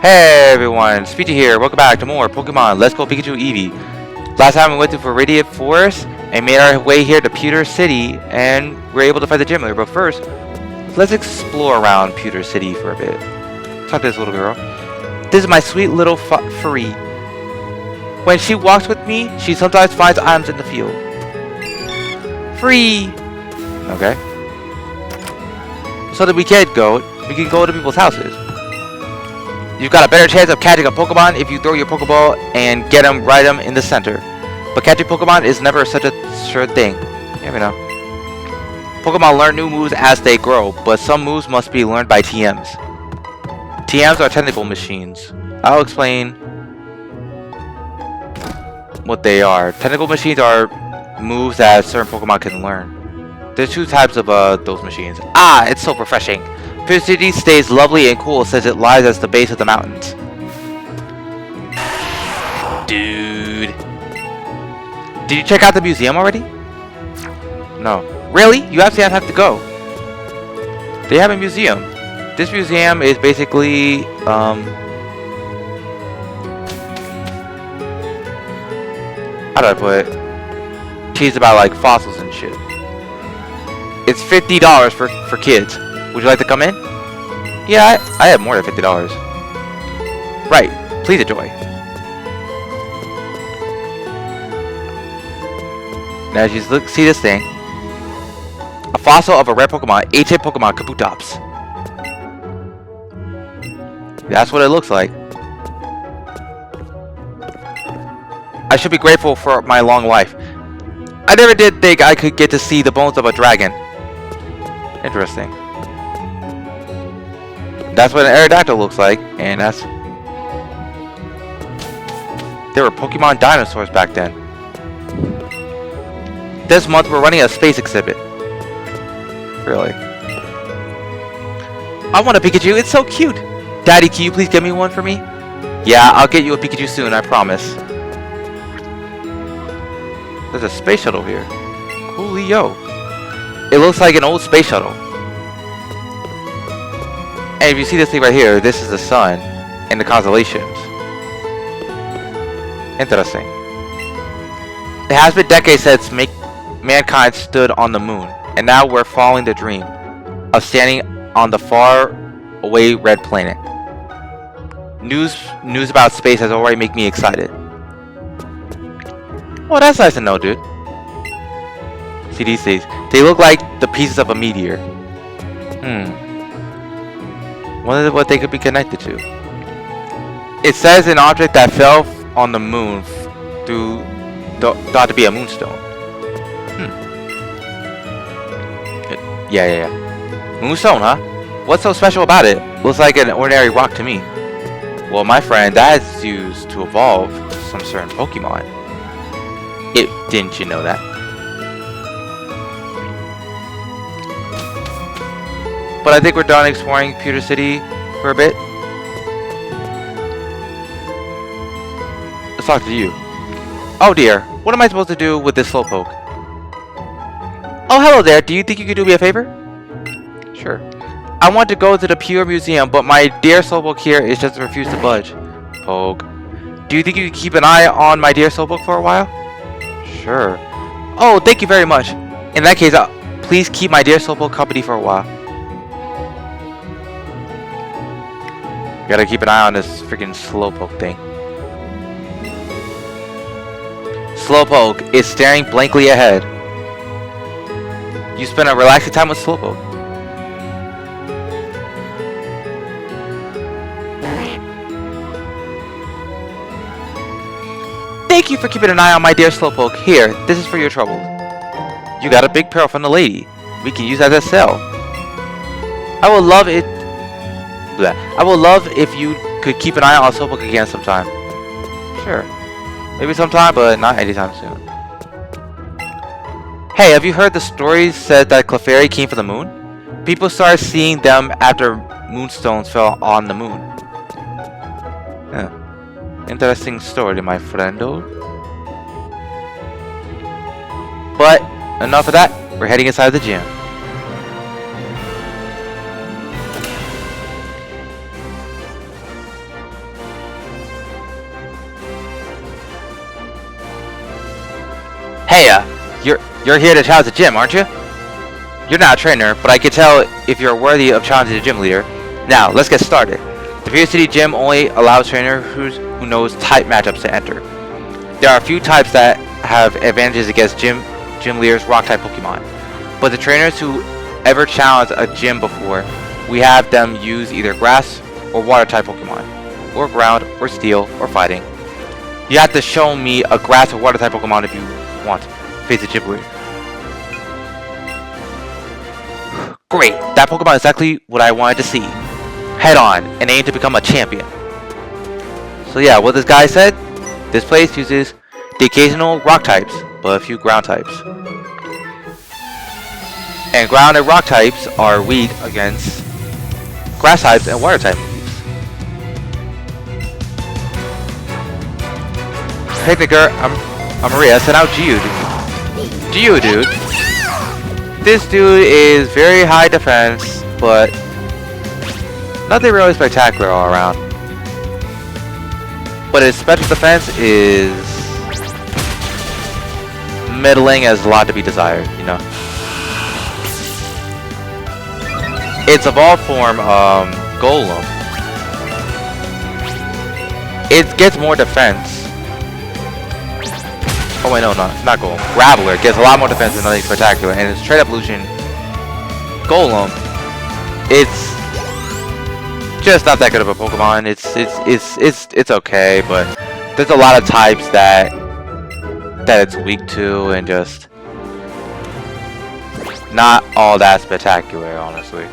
Hey everyone, Speechy here. Welcome back to more Pokemon Let's Go Pikachu Eevee. Last time we went through Viridian Forest and made our way here to Pewter City, and we were able to fight the gym leader. But first, let's explore around Pewter City for a bit. Talk to this little girl. This is my sweet little furry. When she walks with me, she sometimes finds items in the field. Free! Okay. So that we can go to people's houses. You've got a better chance of catching a Pokemon if you throw your Pokeball and get him right in the center. But catching Pokemon is never such a sure thing. You never know. Pokemon learn new moves as they grow, but some moves must be learned by TMs. TMs are technical machines. I'll explain what they are. Technical machines are moves that certain Pokemon can learn. There's two types of those machines. Ah, it's so refreshing. Pewter City stays lovely and cool since it lies at the base of the mountains. Dude. Did you check out the museum already? No. Really? You absolutely have to go. They have a museum. This museum is basically, how do I put it? Tease about like fossils and shit. It's $50 for kids. Would you like to come in? Yeah, I have more than $50. Right. Please enjoy. Now you see this thing. A fossil of a rare Pokemon, ancient Pokemon, Kabutops. That's what it looks like. I should be grateful for my long life. I never did think I could get to see the bones of a dragon. Interesting. That's what an Aerodactyl looks like, and that's... There were Pokemon dinosaurs back then. This month we're running a space exhibit. Really? I want a Pikachu, it's so cute! Daddy, can you please get me one for me? Yeah, I'll get you a Pikachu soon, I promise. There's a space shuttle here. Coolio. It looks like an old space shuttle. And if you see this thing right here, this is the sun and the constellations. Interesting. It has been decades since mankind stood on the moon, and now we're following the dream of standing on the far away red planet. News about space has already made me excited. Well, that's nice to know, dude. See these things? They look like the pieces of a meteor. Wonder what they could be connected to. It says an object that fell on the moon thought to be a moonstone. Yeah. Moonstone, huh? What's so special about it? Looks like an ordinary rock to me. Well, my friend, that's used to evolve some certain Pokemon. Didn't you know that? But I think we're done exploring Pewter City for a bit. Let's talk to you. Oh dear, what am I supposed to do with this Slowpoke? Oh, hello there. Do you think you could do me a favor? Sure. I want to go to the Pure Museum, but my dear Slowpoke here is just refused to budge. Poke. Do you think you could keep an eye on my dear Slowpoke for a while? Sure. Oh, thank you very much. In that case, please keep my dear Slowpoke company for a while. Gotta keep an eye on this freaking Slowpoke thing. Slowpoke is staring blankly ahead. You spend a relaxing time with Slowpoke. Thank you for keeping an eye on my dear Slowpoke. Here, this is for your trouble. You got a big pearl from the lady. We can use that as a sell. I would love if you could keep an eye on Slowpoke again sometime. Sure. Maybe sometime, but not anytime soon. Hey, have you heard the stories said that Clefairy came from the moon? People started seeing them after moonstones fell on the moon. Interesting story, my friendo. But enough of that. We're heading inside the gym. Hey, you're here to challenge the gym, aren't you? You're not a trainer, but I can tell if you're worthy of challenging the gym leader. Now, let's get started. The Pika City Gym only allows trainers who knows type matchups to enter. There are a few types that have advantages against gym leaders' rock-type Pokemon. But the trainers who ever challenged a gym before, we have them use either grass or water-type Pokemon, or ground, or steel, or fighting. You have to show me a grass or water-type Pokemon if you want to face the gym leader. Great, that Pokemon is exactly what I wanted to see. Head on, and aim to become a champion. So yeah, what this guy said, this place uses the occasional rock types, but a few ground types. And ground and rock types are weak against grass types and water type moves. Picnicker, I'm Maria, sent out Geodude. This dude is very high defense, but nothing really spectacular all around. But his special defense is middling, as a lot to be desired, you know. Its evolved form, Golem, it gets more defense. Oh wait, no, not Golem. Graveler gets a lot more defense than nothing spectacular, and its trade evolution, Golem, it's just not that good of a Pokemon. It's okay, but there's a lot of types that it's weak to, and just not all that spectacular, honestly.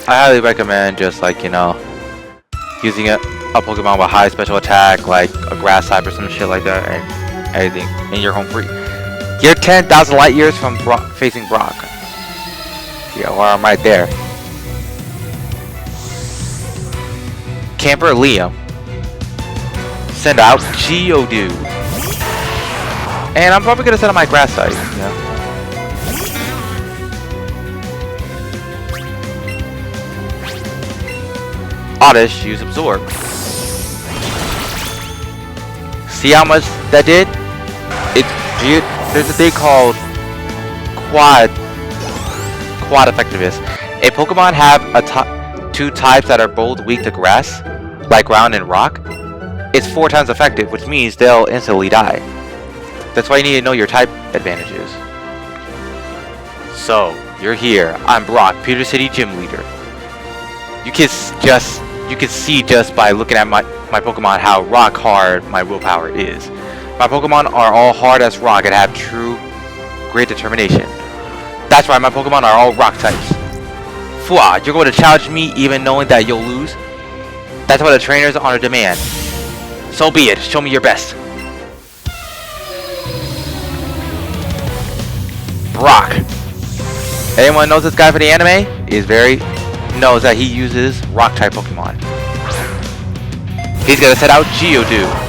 I highly recommend just, like, you know, using a Pokemon with high special attack, like a grass type or some shit like that, and everything, and you're home free. You're 10,000 light years from facing Brock. Yeah, well, I'm right there. Camper Liam, send out Geodude. And I'm probably gonna send out my grass type, you know. Oddish, use Absorb. See how much that did? There's a thing called quad effectiveness. If Pokemon have two types that are both weak to grass, like ground and rock, it's 4 times effective, which means they'll instantly die. That's why you need to know your type advantages. So, you're here. I'm Brock, Pika City Gym Leader. You can see just by looking at my Pokemon how rock hard my willpower is. My Pokemon are all hard as rock and have true great determination. That's why my Pokemon are all rock types. Fwa, you're going to challenge me even knowing that you'll lose? That's what the trainers honor demand. So be it, show me your best. Brock. Anyone knows this guy for the anime? Knows that he uses rock type Pokemon. He's gonna set out Geodude.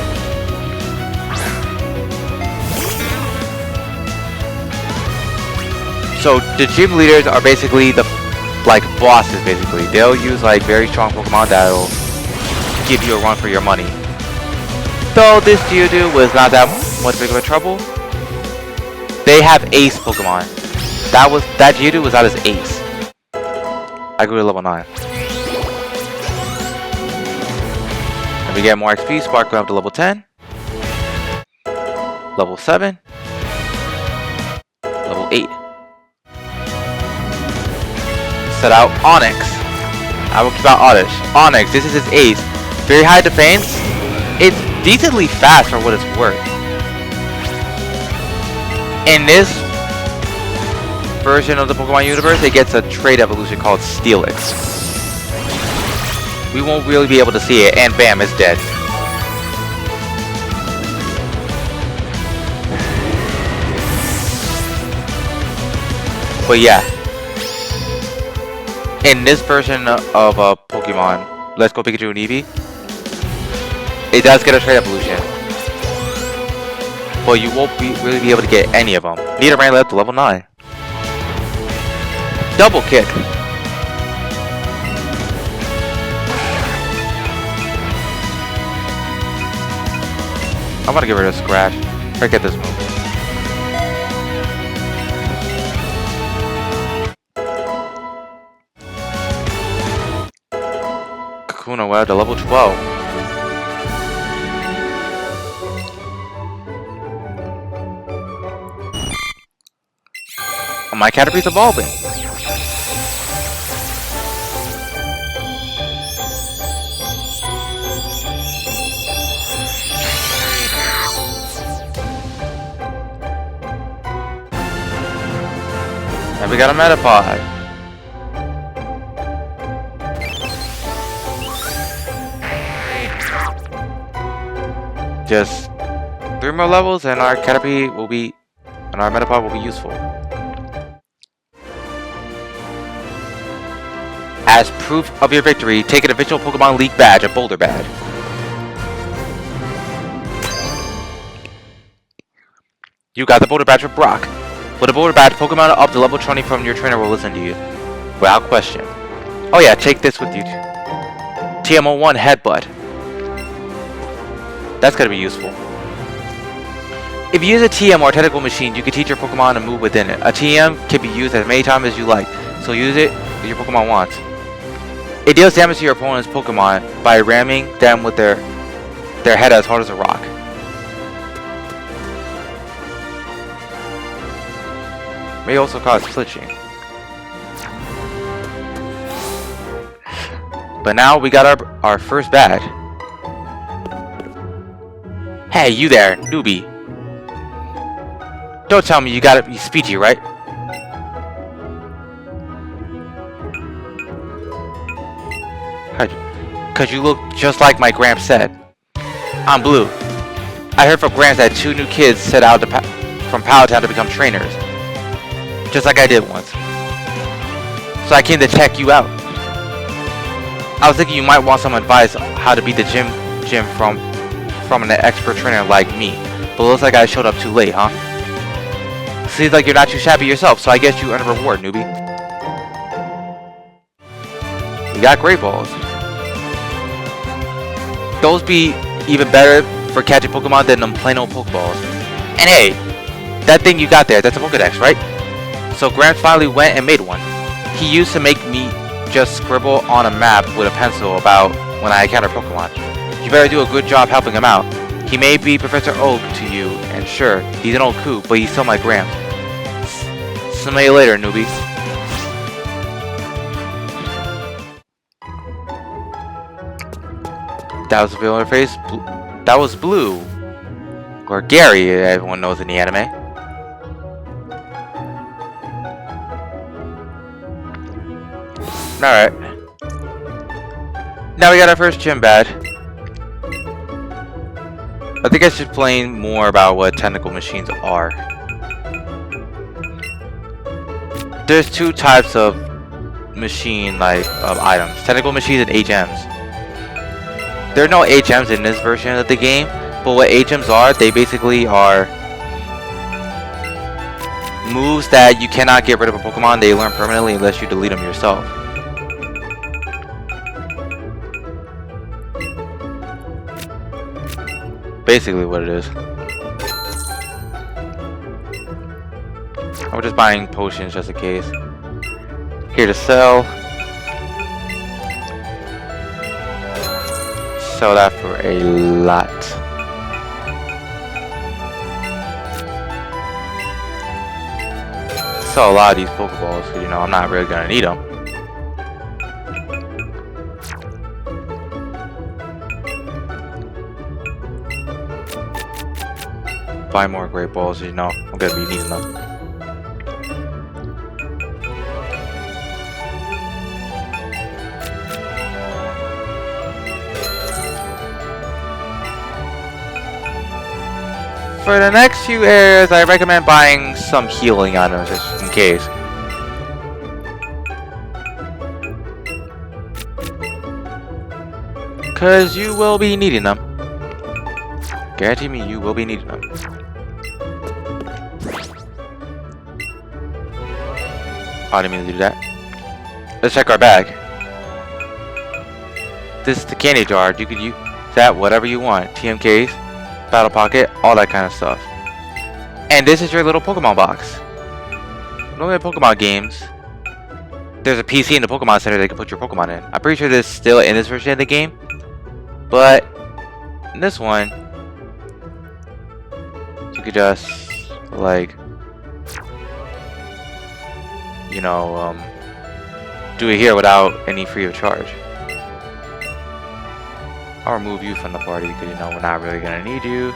So the gym leaders are basically the bosses. Basically, they'll use like very strong Pokemon that'll give you a run for your money. Though this Geodude was not that much big of a trouble. They have Ace Pokemon. That Geodude was out as Ace. I grew to level 9. And we get more XP. Spark going up to level 10. Level 7. Level 8. Set out Onyx. I will keep out Oddish. Onyx, this is his Ace. Very high defense. It's decently fast for what it's worth. In this version of the Pokemon universe, it gets a trait evolution called Steelix. We won't really be able to see it, and bam, it's dead. But yeah, in this version of a Pokemon, Let's Go Pikachu and Eevee, it does get a trait evolution. But you won't really be able to get any of them. Need a rank up to level 9. Double kick. I'm gonna get rid of Scratch. Forget this move. Kakuna Web to level 12. My Caterpie's evolving. And we got a Metapod. Just 3 more levels and our Caterpie will be, and our Metapod will be useful. As proof of your victory, take an official Pokemon League badge, a Boulder badge. You got the Boulder badge for Brock. With a Boulder badge, Pokemon up to level 20 from your trainer will listen to you. Without question. Oh yeah, take this with you. TMO1 Headbutt. That's gonna be useful. If you use a TM or technical machine, you can teach your Pokemon to move within it. A TM can be used as many times as you like, so use it if your Pokemon wants. It deals damage to your opponent's Pokemon by ramming them with their head as hard as a rock. May also cause glitching. But now we got our first badge. Hey, you there, newbie. Don't tell me you gotta be speechy, right? Cause you look just like my Gramps said. I'm Blue. I heard from Gramps that 2 new kids set out from Palatown to become trainers. Just like I did once. So I came to check you out. I was thinking you might want some advice on how to beat the gym from an expert trainer like me. But it looks like I showed up too late, huh? Seems like you're not too shabby yourself, so I guess you earn a reward, newbie. You got Great Balls. Those be even better for catching Pokemon than them plain old Pokeballs. And hey, that thing you got there, that's a Pokedex, right? So Gramps finally went and made one. He used to make me just scribble on a map with a pencil about when I encounter Pokemon. You better do a good job helping him out. He may be Professor Oak to you, and sure, he's an old coot, but he's still my Gramps. See you later, newbies. That was the villain face. That was Blue. Or Gary, everyone knows in the anime. Alright. Now we got our first gym badge. I think I should explain more about what technical machines are. There's 2 types of machine items. Technical machines and HMs. There are no HMs in this version of the game, but what HMs are, they basically are moves that you cannot get rid of a Pokemon. They learn permanently unless you delete them yourself. Basically what it is. I'm just buying potions just in case. Here to sell. Sell that for a lot. Sell a lot of these Pokeballs, because you know I'm not really gonna need them. Buy more Great Balls, you know I'm gonna be needing them. For the next few areas, I recommend buying some healing items just in case. Cause you will be needing them. Guarantee me you will be needing them. I didn't mean to do that. Let's check our bag. This is the candy jar. You could use that whatever you want. TMKs. battle pocket, all that kind of stuff. And this is your little Pokemon box. Normally in Pokemon games, there's a PC in the Pokemon Center that you can put your Pokemon in. I'm pretty sure this is still in this version of the game, but in this one, you could just like, you know, do it here without any free of charge. I'll remove you from the party because you know we're not really gonna need you.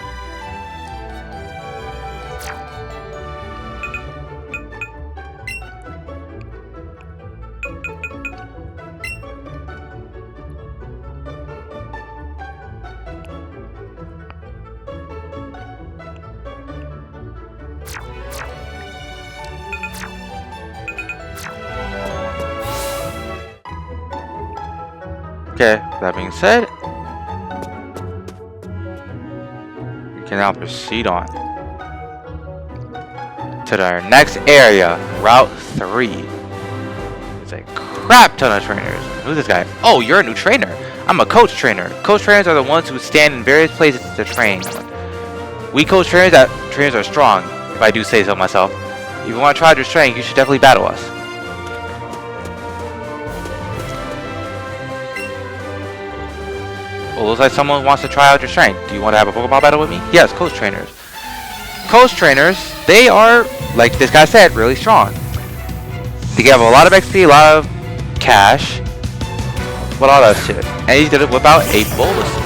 Okay, that being said, we can now proceed on to our next area, Route 3. There's a crap ton of trainers. Who's this guy? Oh, you're a new trainer. I'm a coach trainer. Coach trainers are the ones who stand in various places to train. We coach trainers are strong, if I do say so myself. If you want to try your strength, you should definitely battle us. Well, looks like someone wants to try out your strength. Do you want to have a Pokemon battle with me? Yes, coach trainers. Coach trainers, they are, like this guy said, really strong. They give a lot of XP, a lot of cash, but all that shit. And he's gonna whip out a Bulbasaur.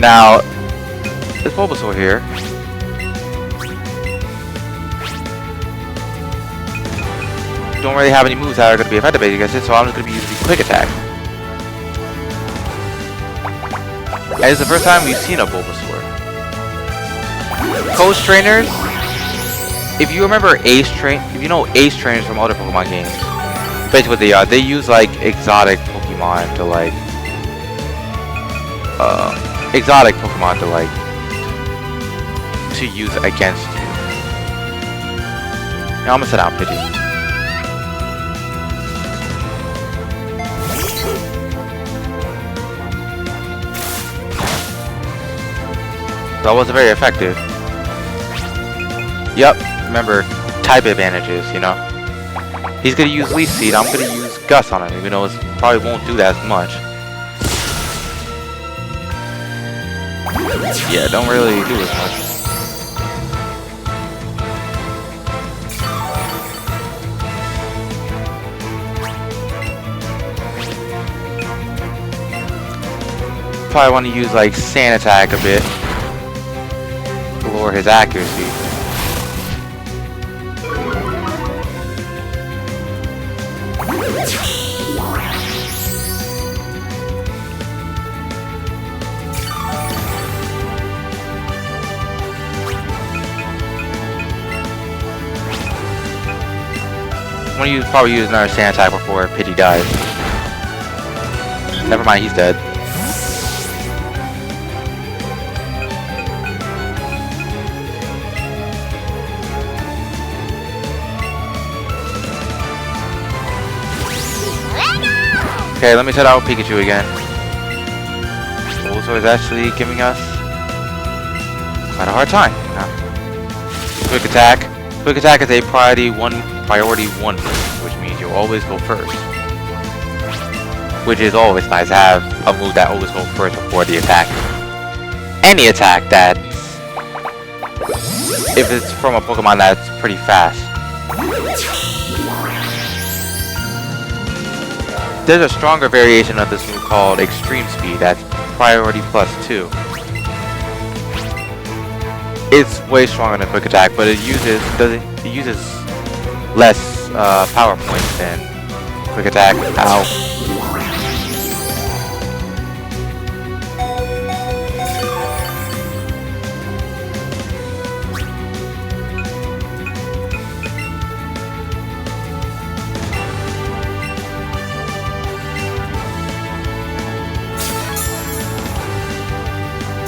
Now, this Bulbasaur here, don't really have any moves that are going to be effective against it, so I'm just going to be using Quick Attack. And it's the first time we've seen a Bulbasaur. Coach trainers, if you remember if you know Ace trainers from other Pokemon games, basically what they are, they use like exotic Pokemon to use against you. Now I'm gonna sit down, Pidgey. That wasn't very effective. Yep, remember, type advantages, you know. He's gonna use Leaf Seed, I'm gonna use Gust on him, even though it probably won't do that as much. Yeah, don't really do as much. Probably want to use like Sand Attack a bit. Lower his accuracy. I'm gonna probably use another Sand Attack before Pidgey dies. Never mind, he's dead. Okay, let me set out Pikachu again. Bulbasaur is actually giving us quite a hard time. Quick Attack. Quick Attack is a priority one move, which means you'll always go first. Which is always nice to have a move that always goes first before the attack. Any attack that, if it's from a Pokemon that's pretty fast. There's a stronger variation of this move called Extreme Speed that's priority +2. It's way stronger than Quick Attack, but it uses less power points than Quick Attack. Ow.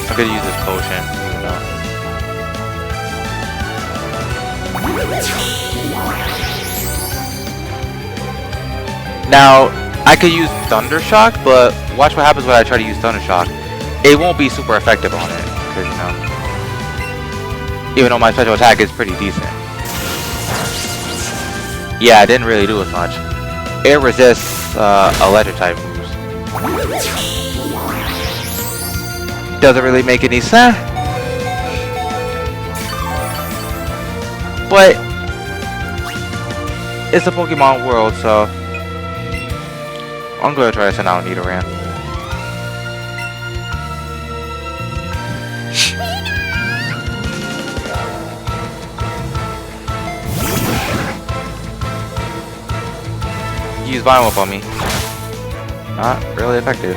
I'm gonna use this potion. Now, I could use Thunder Shock, but watch what happens when I try to use Thunder Shock. It won't be super effective on it, because, you know, even though my special attack is pretty decent. Yeah, it didn't really do as much. It resists electric type moves. Doesn't really make any sense. But it's a Pokemon world, so I'm gonna try to send out Nidoran. Use Vine Whip on me. Not really effective.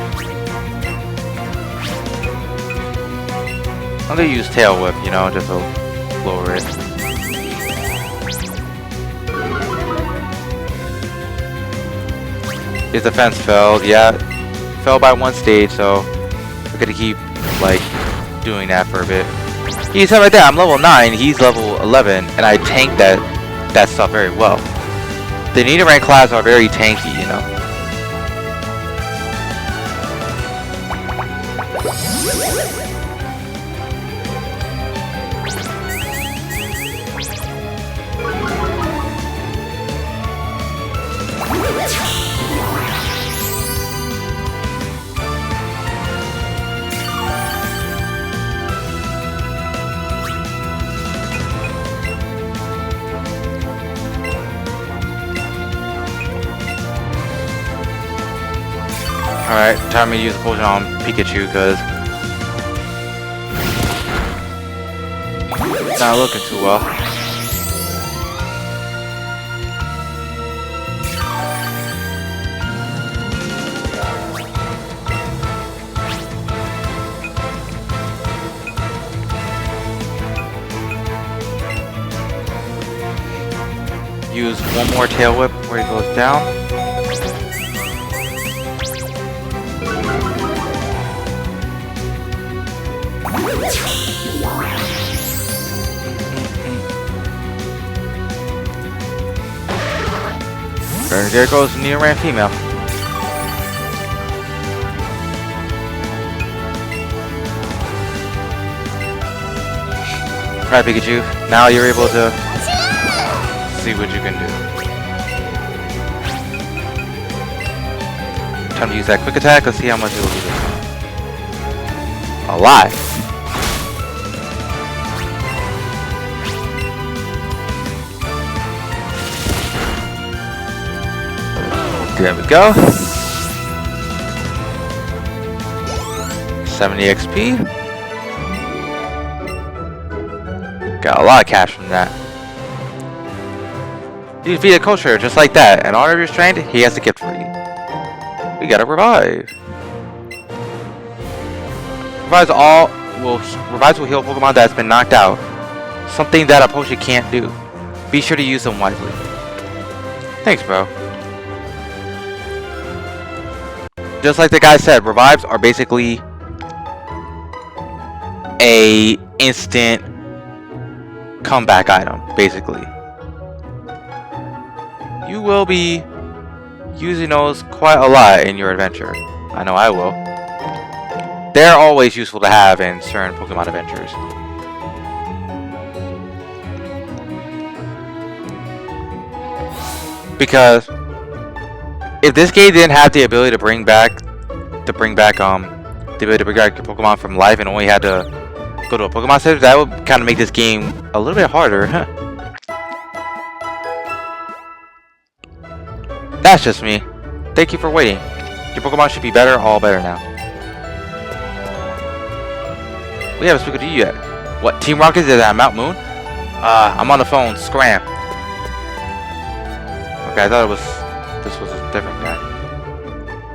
I'm gonna use Tail Whip, you know, just to lower it. His defense failed, yeah. Fell by 1 stage, so we're gonna keep, like, doing that for a bit. You said right there, I'm level 9, he's level 11, and I tank that stuff very well. The Nidoran class are very tanky, you know. Alright, time to use a potion on Pikachu, because it's not looking too well. Use one more Tail Whip where he goes down. There goes the Nidoran female. Alright, Pikachu, now you're able to see what you can do. Time to use that quick attack. Let's see how much it will do this time. A lot. There we go. 70 XP. Got a lot of cash from that. You defeat a culture just like that, and honor your strength, he has a gift for you. We got a revive. Revives will heal Pokemon that's been knocked out. Something that a potion can't do. Be sure to use them wisely. Thanks, bro. Just like the guy said, revives are basically a instant comeback item, basically. You will be using those quite a lot in your adventure. I know I will. They're always useful to have in certain Pokemon adventures. Because if this game didn't have the ability to bring back Pokemon from life and only had to go to a Pokemon Center, that would kind of make this game a little bit harder. That's just me. Thank you for waiting. Your Pokemon should be better, all better now. We haven't spoken to you yet. What, Team Rocket is at Mount Moon? I'm on the phone. Scram. Okay, I thought this was a different guy.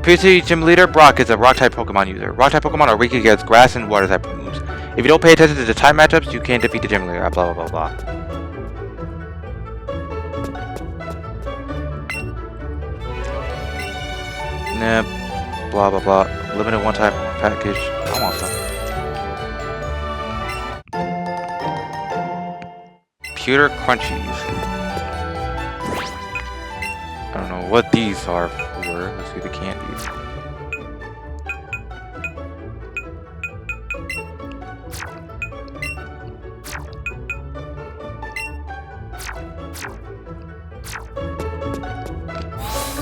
PhD Gym Leader Brock is a Rock-type Pokemon user. Rock-type Pokemon are weak against Grass and Water-type moves. If you don't pay attention to the type matchups, you can't defeat the Gym Leader. Blah blah blah blah. Nah, blah blah blah. Limited one-type package. I want some. Pewter Crunchies. I don't know what these are for. sure. Let's see the candies.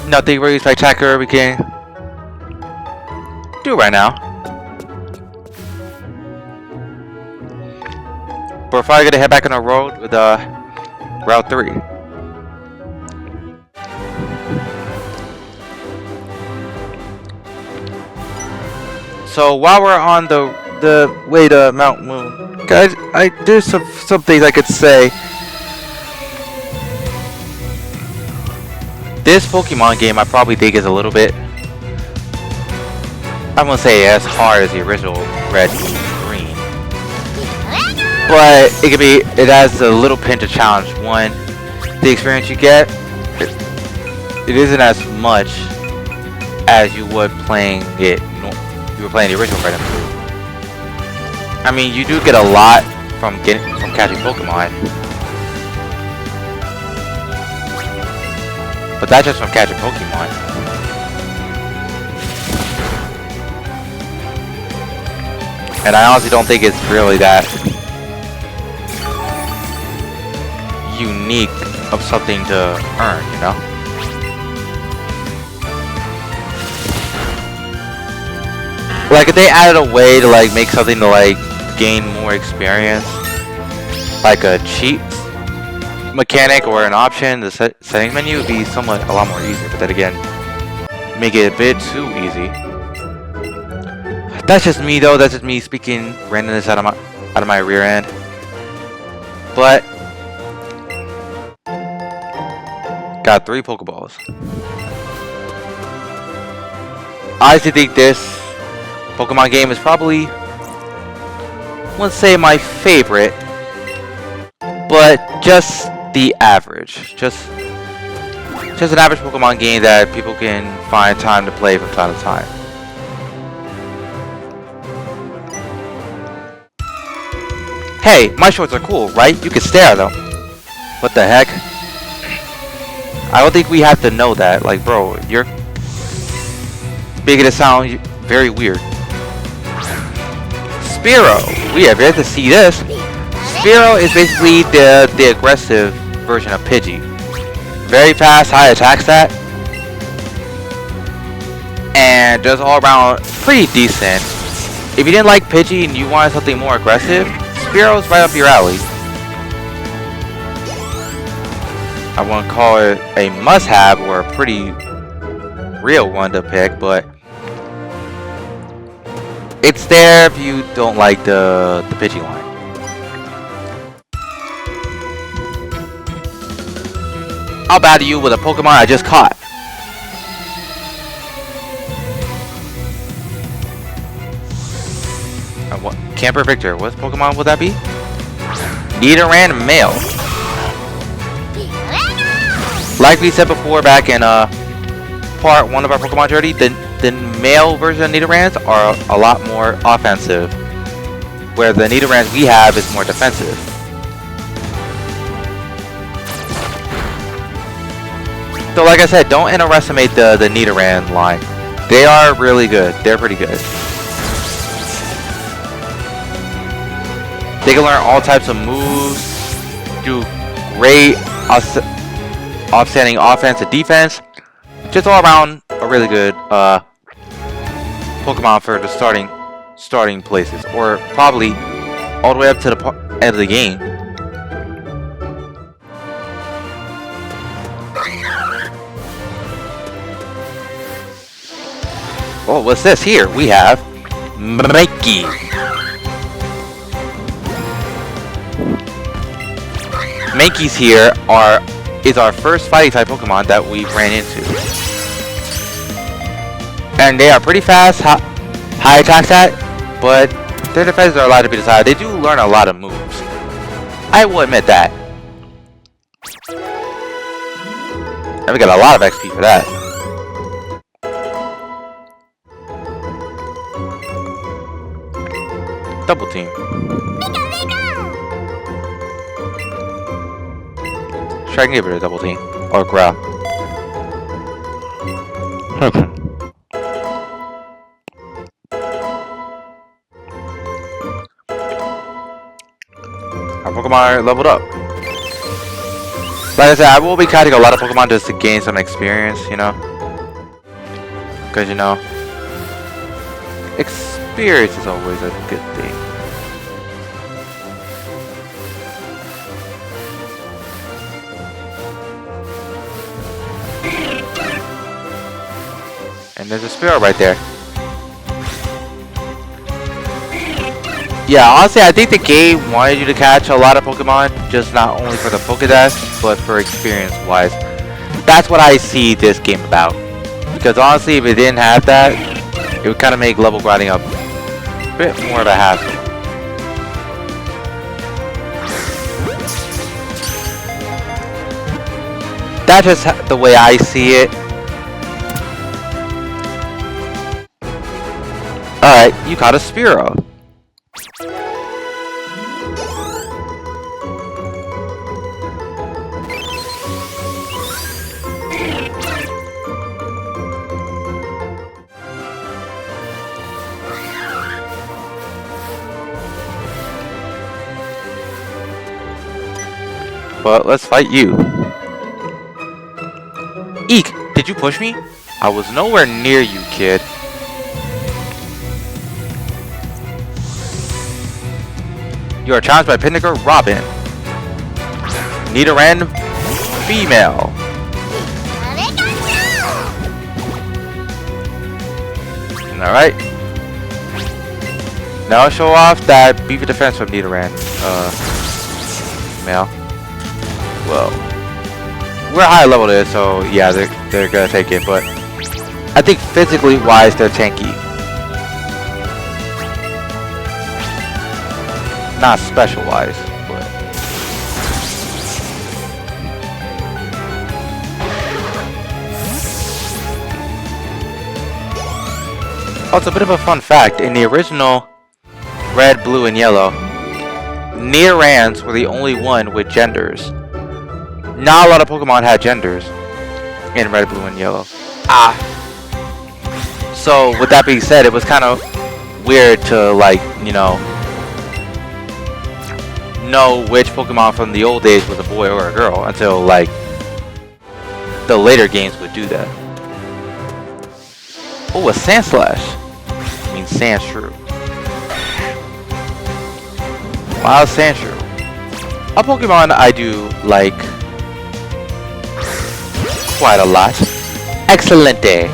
Nothing really spectacular we can do right now. But we're probably gonna head back on the road with Route 3. So while we're on the way to Mount Moon, guys, there's some things I could say. This Pokemon game I probably think is a little bit, I won't say as hard as the original Red and Green, but it has a little pinch of challenge. One, the experience you get, it isn't as much as you would playing it. You were playing the original Red and Blue. I mean, you do get a lot from catching Pokemon, but that's just from catching Pokemon. And I honestly don't think it's really that unique of something to earn, you know? Like, if they added a way to, like, make something to, like, gain more experience, like a cheat mechanic or an option, the settings menu would be a lot more easier. But then again, make it a bit too easy. That's just me, though. That's just me speaking randomness out of my rear end. But got 3 Pokeballs. I honestly think this Pokemon game is probably, let's say, my favorite, but just the average. Just an average Pokemon game that people can find time to play from time to time. Hey, my shorts are cool, right? You can stare at them. What the heck? I don't think we have to know that. Like, bro, you're making it sound very weird. Spearow. We have yet to see this. Spearow is basically the aggressive version of Pidgey. Very fast, high attack stat, and just all around pretty decent. If you didn't like Pidgey and you wanted something more aggressive, Spearow's right up your alley. I wouldn't call it a must-have or a pretty real one to pick, but it's there if you don't like the Pidgey line. I'll battle you with a Pokemon I just caught. What? Camper Victor. What Pokemon would that be? Nidoran male. Like we said before back in part 1 of our Pokemon journey, the male version of Nidorans are a lot more offensive, where the Nidorans we have is more defensive. So like I said, don't underestimate the Nidoran line. They are really good. They're pretty good. They can learn all types of moves, do great outstanding offense and defense. Just all around a really good Pokemon for the starting places, or probably all the way up to the end of the game. Oh, what's this here? We have Mikey. Mankey's here is our first fighting type Pokemon that we ran into. And they are pretty fast, high attack stat, but their defenses are allowed to be decided. They do learn a lot of moves. I will admit that. And we got a lot of XP for that. Double team. Sure, I can give it a double team. Or growl. our Pokemon are leveled up. Like I said, I will be catching a lot of Pokemon just to gain some experience, you know? Because, you know, experience is always a good thing. And there's a Spearow right there. Yeah, honestly, I think the game wanted you to catch a lot of Pokemon, just not only for the Pokédex, but for experience-wise. That's what I see this game about. Because honestly, if it didn't have that, it would kind of make level grinding a bit more of a hassle. That's just the way I see it. Alright, you caught a Spearow. But let's fight you. Eek! Did you push me? I was nowhere near you, kid. You are challenged by Pinnaker Robin. Nidoran female. Alright. Now show off that beefy defense from Nidoran. Male. Well, we're high level there, so yeah, they're gonna take it, but I think physically wise they're tanky. Not special wise, but oh, it's a bit of a fun fact. In the original Red, Blue, and Yellow, Nidorans were the only one with genders. Not a lot of Pokemon had genders in Red, Blue, and Yellow. So with that being said, it was kind of weird to, like, you know which Pokemon from the old days was a boy or a girl until, like, the later games would do that. Oh, a Sandslash. I mean Sandshrew. Wow, Sandshrew. A Pokemon I do like quite a lot. Excelente.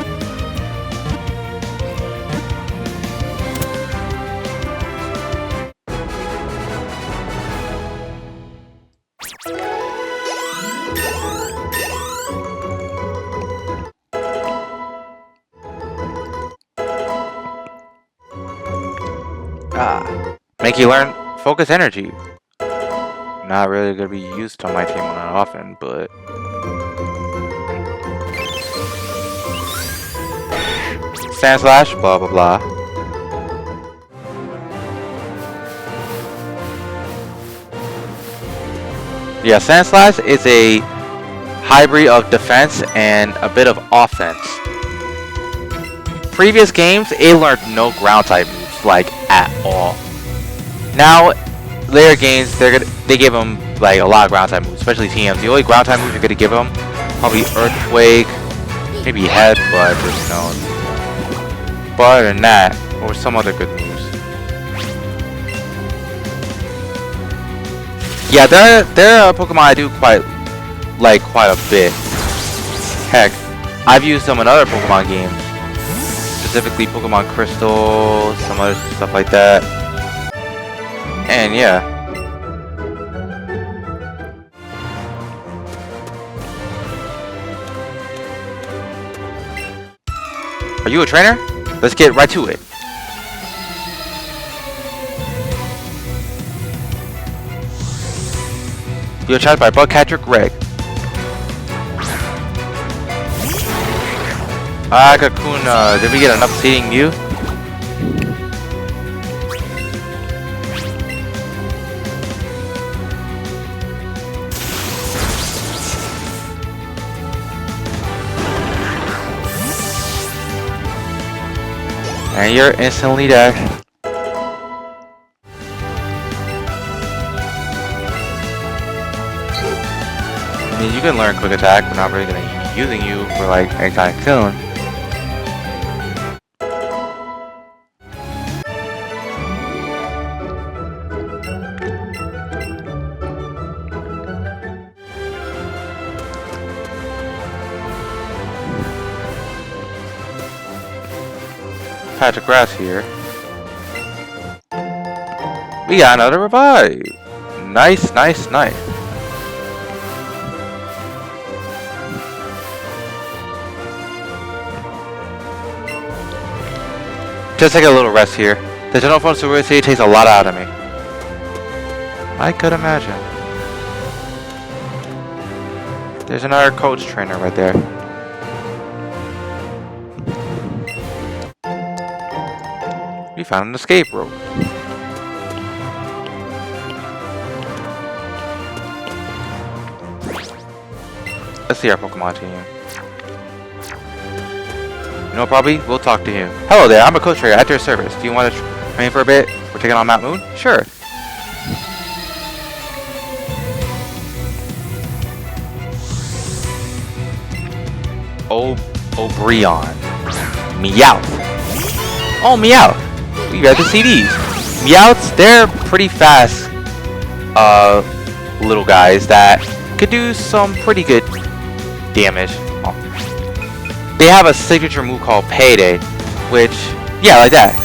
Make you learn Focus Energy. Not really gonna be used on my team that often, but Sandslash, blah blah blah. Yeah, Sandslash is a hybrid of defense and a bit of offense. Previous games, it learned no ground type moves, like, at all. Now, later games, they give them like a lot of ground type moves, especially TMs. The only ground type moves you're gonna give them probably Earthquake, maybe Headbutt, or Stone. But other than that, or some other good moves. Yeah, they're a Pokemon I do quite a bit. Heck, I've used them in other Pokemon games, specifically Pokemon Crystal, some other stuff like that. And yeah. Are you a trainer? Let's get right to it. You're challenged by Bugcatcher Greg. Cocoon, did we get enough seeing you? And you're instantly dead. mean, you can learn quick attack. We're not really gonna be using you for like anytime soon. Patch of grass here. We got another revive. Nice, nice, nice. Just take a little rest here. The general form supercity takes a lot out of me. I could imagine. There's another coach trainer right there. We found an escape rope. Let's see our Pokemon team. You know, probably we'll talk to him. Hello there, I'm a coach trainer at your service. Do you want to train for a bit? We're taking on Mount Moon? Sure. O'Brien. Meowth. Oh, Meowth. We read the CDs. Meowths, they're pretty fast little guys that could do some pretty good damage. Oh. They have a signature move called Payday, which, yeah, like that.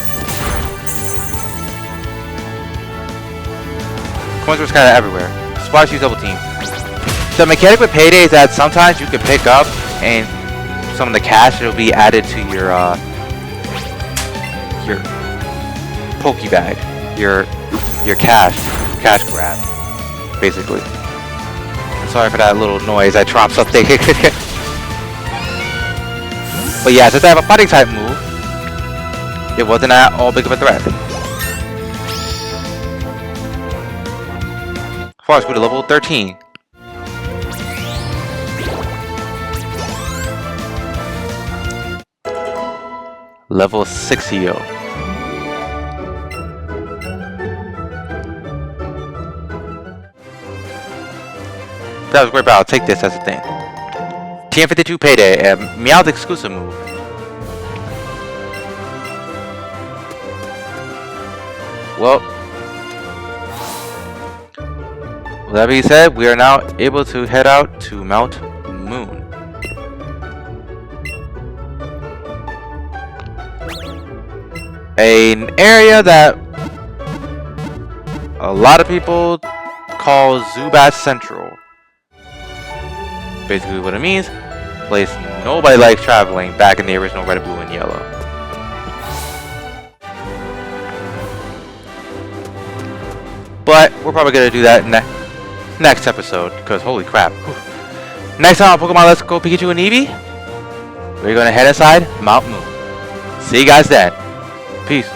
Coins were kind of everywhere. Splash you double team. The mechanic with Payday is that sometimes you can pick up and some of the cash will be added to your Pokebag, your cash grab, basically. Sorry for that little noise. I dropped something. But yeah, since I have a fighting type move, it wasn't at all big of a threat. Forest grew to level 13. Level 60. That was great, but I'll take this as a thing. TM52 Payday, a Meowth exclusive move. Well, with that being said, we are now able to head out to Mount Moon. An area that a lot of people call Zubat Central. Basically what it means, place nobody likes traveling back in the original red, blue, and yellow. But we're probably going to do that next episode, because holy crap. Whew. Next time on Pokemon Let's Go Pikachu and Eevee, we're going to head inside Mount Moon. See you guys then. Peace.